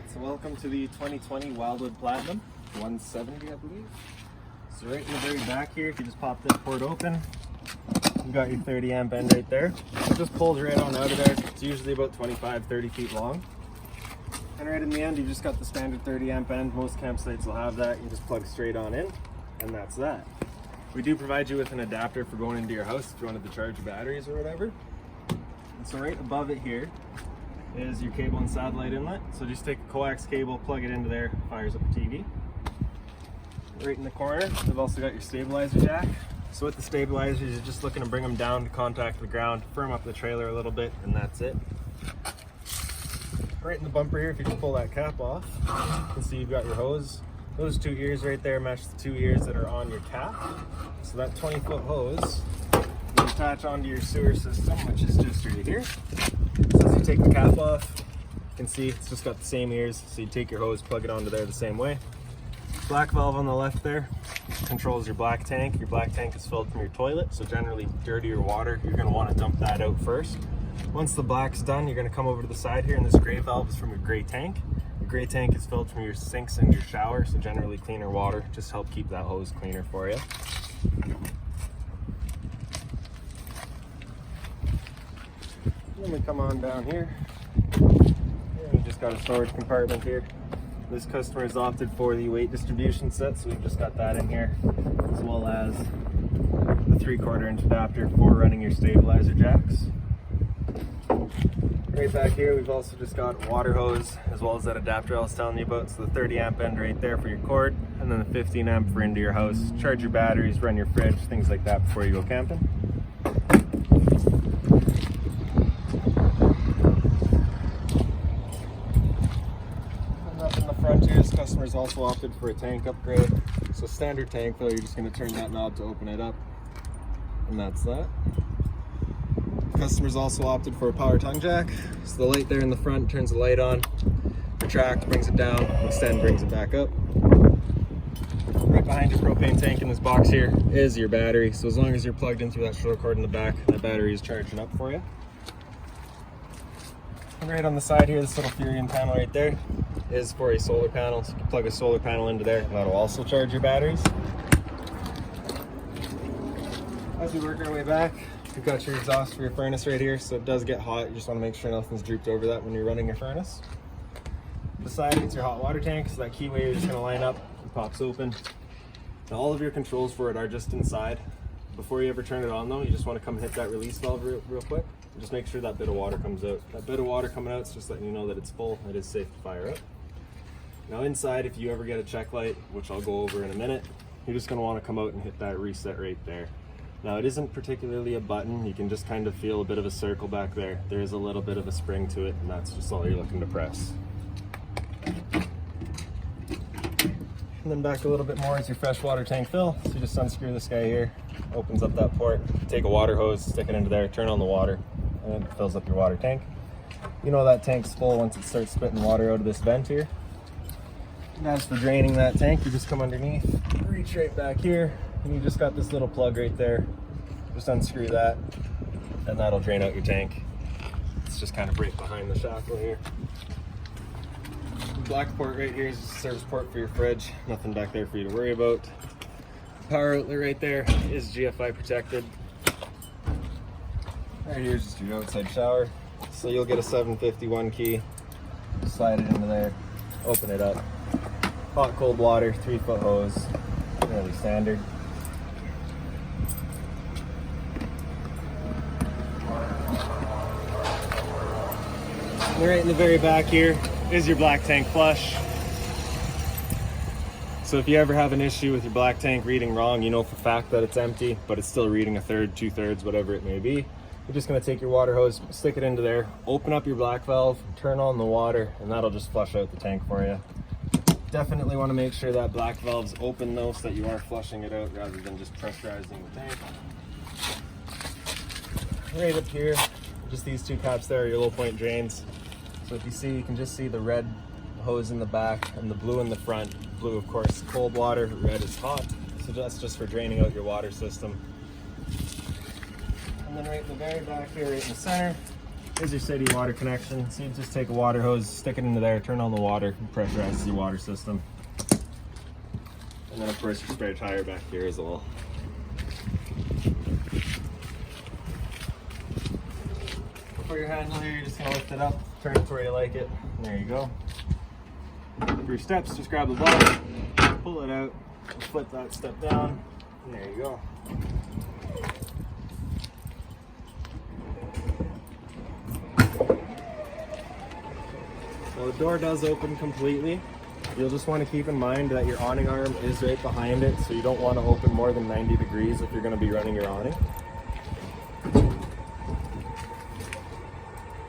So welcome to the 2020 Wildwood Platinum 170, I believe. So right in the very back here, if you just pop this port open, you've got your 30 amp end right there. It just pulls right on out of there. It's usually about 25-30 feet long. And right in the end, you just got the standard 30 amp end. Most campsites will have that. You just plug straight on in, and that's that. We do provide you with an adapter for going into your house if you wanted to charge your batteries or whatever. And so right above it here is your cable and satellite inlet. So just take a coax cable, plug it into there, fires up a TV. Right in the corner, we've also got your stabilizer jack. So with the stabilizers, you're just looking to bring them down to contact the ground, firm up the trailer a little bit, and that's it. Right in the bumper here, if you just pull that cap off, you can see you've got your hose. Those two ears right there match the two ears that are on your cap. So that 20-foot hose you attach onto your sewer system, which is just right here. So as you take the cap off, you can see it's just got the same ears. So you take your hose, plug it onto there the same way. Black valve on the left there controls your black tank. Your black tank is filled from your toilet, so generally dirtier water, you're going to want to dump that out first. Once the black's done, you're going to come over to the side here, and this gray valve is from your gray tank. Your gray tank is filled from your sinks and your shower, so generally cleaner water, just help keep that hose cleaner for you. Then we come on down here, and we just got a storage compartment here. This customer has opted for the weight distribution set, so we've just got that in here, as well as the 3/4 inch adapter for running your stabilizer jacks. Right back here, we've also just got a water hose, as well as that adapter I was telling you about. So the 30 amp end right there for your cord, and then the 15 amp for into your house. Charge your batteries, run your fridge, things like that before you go camping. And up in the front here, this customer's also opted for a tank upgrade. So standard tank though, you're just going to turn that knob to open it up, and that's that. Customers also opted for a power tongue jack. So the light there in the front turns the light on, retract, brings it down, extend, brings it back up. Right behind your propane tank in this box here is your battery. So as long as you're plugged in through that short cord in the back, that battery is charging up for you. And right on the side here, this little Furion panel right there is for a solar panel. So you can plug a solar panel into there, and that'll also charge your batteries. As we work our way back, you've got your exhaust for your furnace right here, so it does get hot. You just want to make sure nothing's drooped over that when you're running your furnace. Beside it's your hot water tank, so that keyway you're just going to line up, it pops open. Now all of your controls for it are just inside. Before you ever turn it on though, you just want to come hit that release valve real quick. And just make sure that bit of water comes out. That bit of water coming out is just letting you know that it's full, it is safe to fire up. Now inside, if you ever get a check light, which I'll go over in a minute, you're just going to want to come out and hit that reset right there. Now it isn't particularly a button, you can just kind of feel a bit of a circle back there. There is a little bit of a spring to it, and that's just all you're looking to press. And then back a little bit more is your fresh water tank fill. So you just unscrew this guy here, opens up that port, take a water hose, stick it into there, turn on the water, and it fills up your water tank. You know that tank's full once it starts spitting water out of this vent here. And as for draining that tank, you just come underneath, reach right back here, and you just got this little plug right there. Just unscrew that, and that'll drain out your tank. It's just kind of right behind the shackle here. The black port right here is just a service port for your fridge. Nothing back there for you to worry about. The power outlet right there is GFI protected. Right here is just your outside shower. So you'll get a 751 key, slide it into there, open it up. Hot, cold water, 3-foot hose, really standard. And right in the very back here is your black tank flush. So if you ever have an issue with your black tank reading wrong, you know for a fact that it's empty, but it's still reading 1/3, 2/3, whatever it may be. You're just going to take your water hose, stick it into there, open up your black valve, turn on the water, and that'll just flush out the tank for you. Definitely want to make sure that black valve's open though, so that you are flushing it out rather than just pressurizing the tank. Right up here, just these two caps there are your low point drains. So if you see, you can just see the red hose in the back and the blue in the front. Blue, of course, cold water, red is hot. So that's just for draining out your water system. And then right in the very back here, right in the center, Here's your city water connection. So you just take a water hose, stick it into there, turn on the water, and pressurize your water system. And then of course your spare tire back here as well. For your handle here, you're just gonna lift it up, turn it to where you like it, and there you go. For your steps, just grab the bottom, pull it out, flip that step down, and there you go. Now the door does open completely. You'll just want to keep in mind that your awning arm is right behind it, so you don't want to open more than 90 degrees if you're going to be running your awning.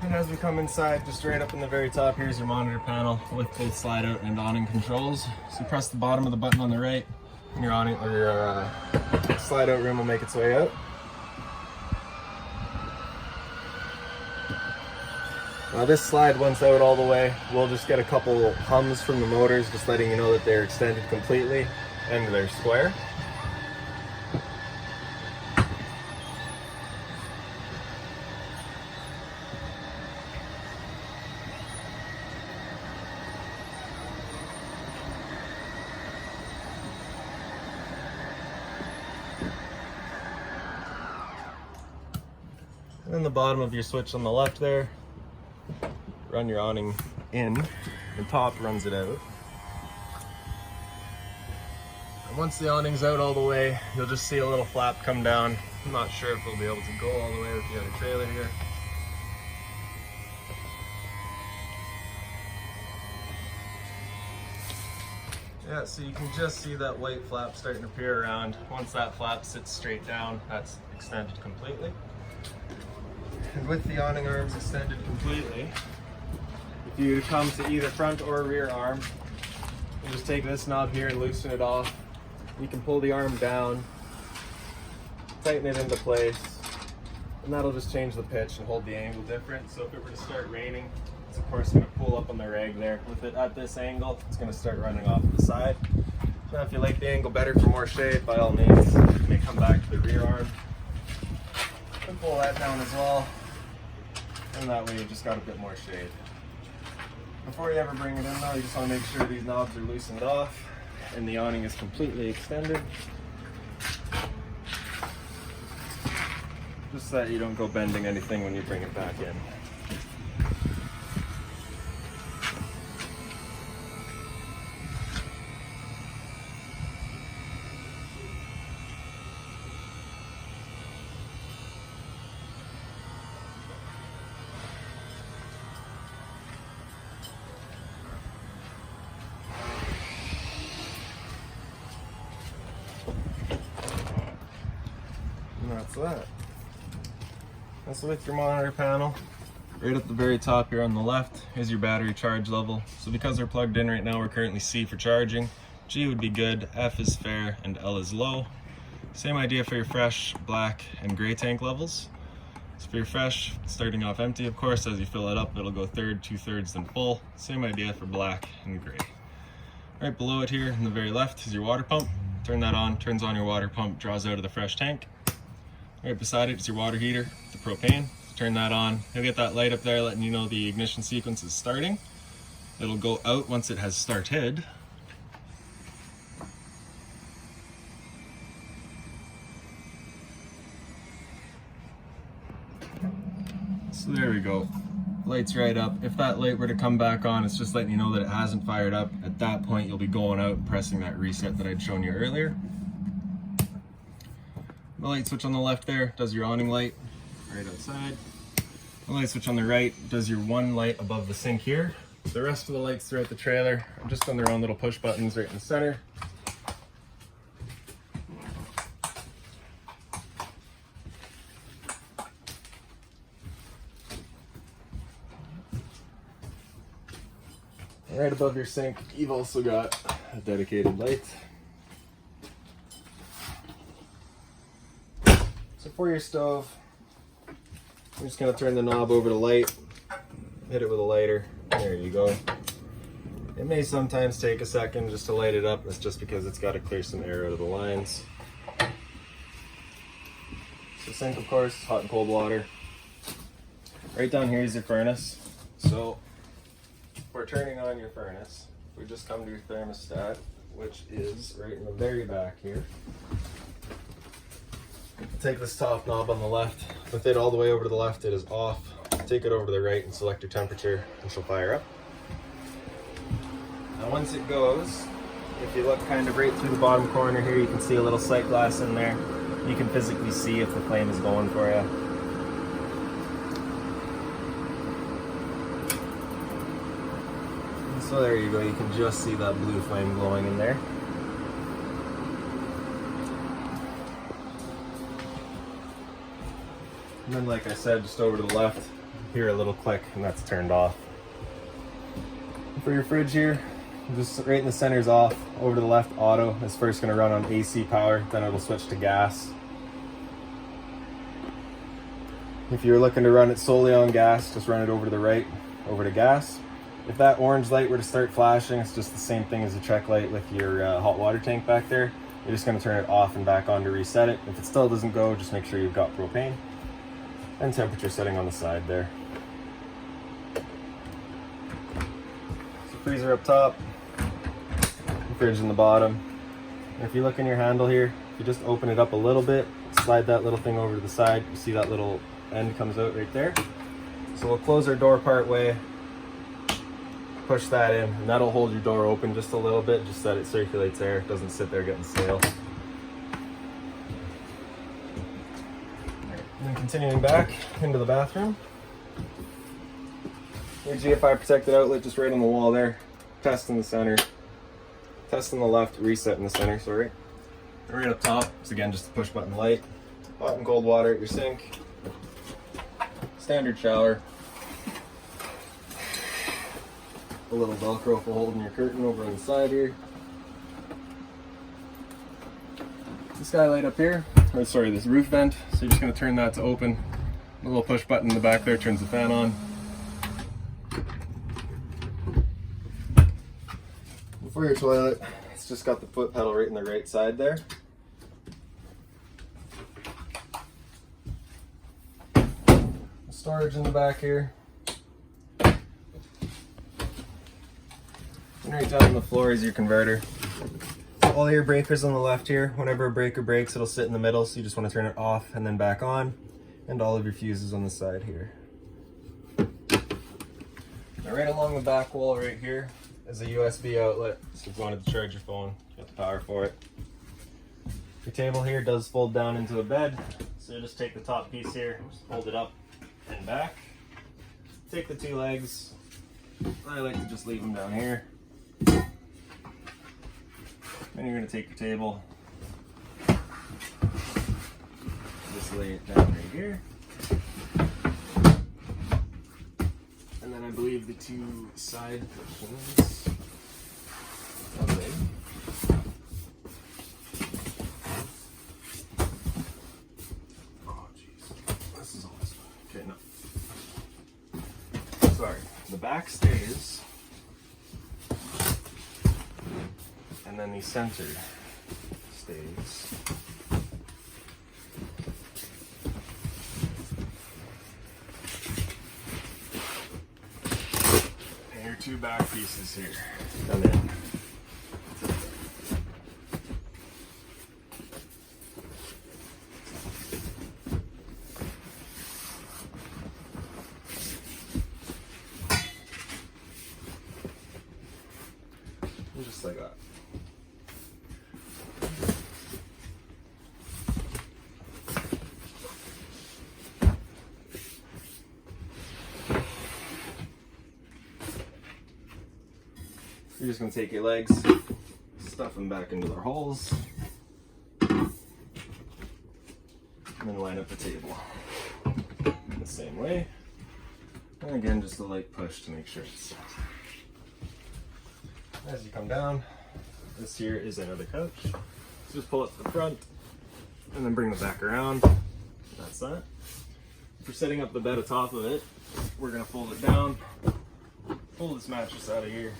And as we come inside, just right up in the very top, here's your monitor panel with both slide out and awning controls. So you press the bottom of the button on the right, and your awning or your slide out room will make its way out. Now this slide, once out all the way, we'll just get a couple hums from the motors, just letting you know that they're extended completely and they're square. And then the bottom of your switch on the left there, run your awning in, and top runs it out. And once the awning's out all the way, you'll just see a little flap come down. I'm not sure if we'll be able to go all the way with the other trailer here. Yeah, so you can just see that white flap starting to appear around. Once that flap sits straight down, that's extended completely. And with the awning arms extended completely, if you come to either front or rear arm, you just take this knob here and loosen it off. You can pull the arm down, tighten it into place, and that'll just change the pitch and hold the angle different. So if it were to start raining, it's of course going to pull up on the rag there. With it at this angle, it's going to start running off to the side. Now if you like the angle better for more shade, by all means, you may come back to the rear arm and pull that down as well. And that way you've just got a bit more shade. Before you ever bring it in though, you just want to make sure these knobs are loosened off and the awning is completely extended. Just so that you don't go bending anything when you bring it back in. And that's that. That's with your monitor panel. Right at the very top here on the left is your battery charge level. So because they're plugged in right now, we're currently C for charging. G would be good, F is fair, and L is low. Same idea for your fresh, black, and gray tank levels. So for your fresh, starting off empty, of course, as you fill it up, it'll go third, 2/3, then full. Same idea for black and gray. Right below it here, in the very left, is your water pump. Turn that on, turns on your water pump, draws out of the fresh tank. Right beside it is your water heater, the propane. Turn that on. You'll get that light up there letting you know the ignition sequence is starting. It'll go out once it has started. So there we go. Light's right up. If that light were to come back on, it's just letting you know that it hasn't fired up. At that point, you'll be going out and pressing that reset that I'd shown you earlier. The light switch on the left there does your awning light right outside. The light switch on the right does your one light above the sink here. The rest of the lights throughout the trailer are just on their own little push buttons right in the center. Right above your sink, you've also got a dedicated light. So for your stove, I'm just going to turn the knob over to light, hit it with a lighter, there you go. It may sometimes take a second just to light it up, that's just because it's got to clear some air out of the lines. So sink, of course, hot and cold water. Right down here is your furnace. So for turning on your furnace, we just come to your thermostat, which is right in the very back here. Take this top knob on the left, with it all the way over to the left, it is off. Take it over to the right and select your temperature, and she'll fire up. Now once it goes, if you look kind of right through the bottom corner here, you can see a little sight glass in there. You can physically see if the flame is going for you. And so there you go, you can just see that blue flame glowing in there. And then, like I said, just over to the left, hear a little click, and that's turned off. For your fridge here, just right in the center is off. Over to the left, auto is first going to run on AC power, then it'll switch to gas. If you're looking to run it solely on gas, just run it over to the right, over to gas. If that orange light were to start flashing, it's just the same thing as a check light with your hot water tank back there. You're just going to turn it off and back on to reset it. If it still doesn't go, just make sure you've got propane. And temperature setting on the side there. So freezer up top, fridge in the bottom. And if you look in your handle here, if you just open it up a little bit, slide that little thing over to the side, you see that little end comes out right there. So we'll close our door part way, push that in, and that'll hold your door open just a little bit, just so that it circulates air, it doesn't sit there getting stale. And then continuing back into the bathroom, your GFI protected outlet just right on the wall there. Test in the center, test in the left, reset in the center, sorry. Right up top, it's again just a push button light. Hot and cold water at your sink. Standard shower. A little Velcro for holding your curtain over on the side here. The skylight up here, or sorry, this roof vent. So you're just going to turn that to open. The little push button in the back there turns the fan on. For your toilet, it's just got the foot pedal right in the right side there. Storage in the back here. And right down on the floor is your converter. All your breakers on the left here. Whenever a breaker breaks, it'll sit in the middle, so you just want to turn it off and then back on. And all of your fuses on the side here. Now right along the back wall right here is a USB outlet, so if you wanted to charge your phone, you got the power for it. Your table here does fold down into a bed, so you just take the top piece here, just fold it up and back. Take the two legs, I like to just leave them down here. Then you're going to take your table, just lay it down right here. And then I believe the two side cushions. Okay. Oh jeez, this is all this one. Okay, no. Sorry, the back stays. And then the center stays. And your two back pieces here come in. And just like that. You're just going to take your legs, stuff them back into their holes, and then line up the table the same way. And again, just a light push to make sure it's set. As you come down, this here is another couch. So just pull up the front and then bring the back around. That's that. For setting up the bed atop of it, we're going to fold it down, pull this mattress out of here.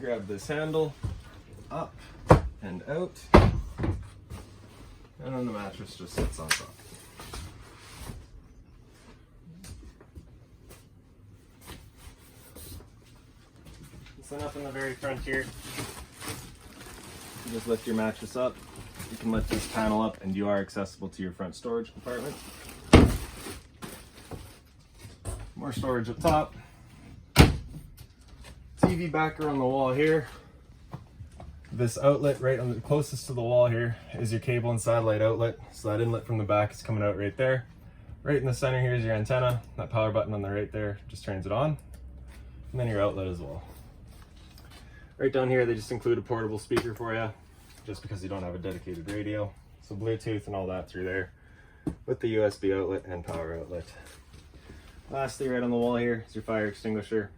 Grab this handle up and out, And then the mattress just sits on top. So up in the very front here, you just lift your mattress up. You can lift this panel up and you are accessible to your front storage compartment. More storage up top. TV backer on the wall here. This outlet right on the closest to the wall here is your cable and satellite outlet. So that inlet from the back is coming out right there. Right in the center here is your antenna. That power button on the right there just turns it on. And then your outlet as well. Right down here, they just include a portable speaker for you, just because you don't have a dedicated radio. So Bluetooth and all that through there, with the USB outlet and power outlet. Lastly, right on the wall here is your fire extinguisher.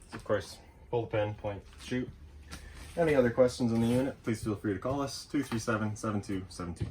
So of course, pull the pin, point, shoot. Any other questions on the unit, please feel free to call us, 237-7272.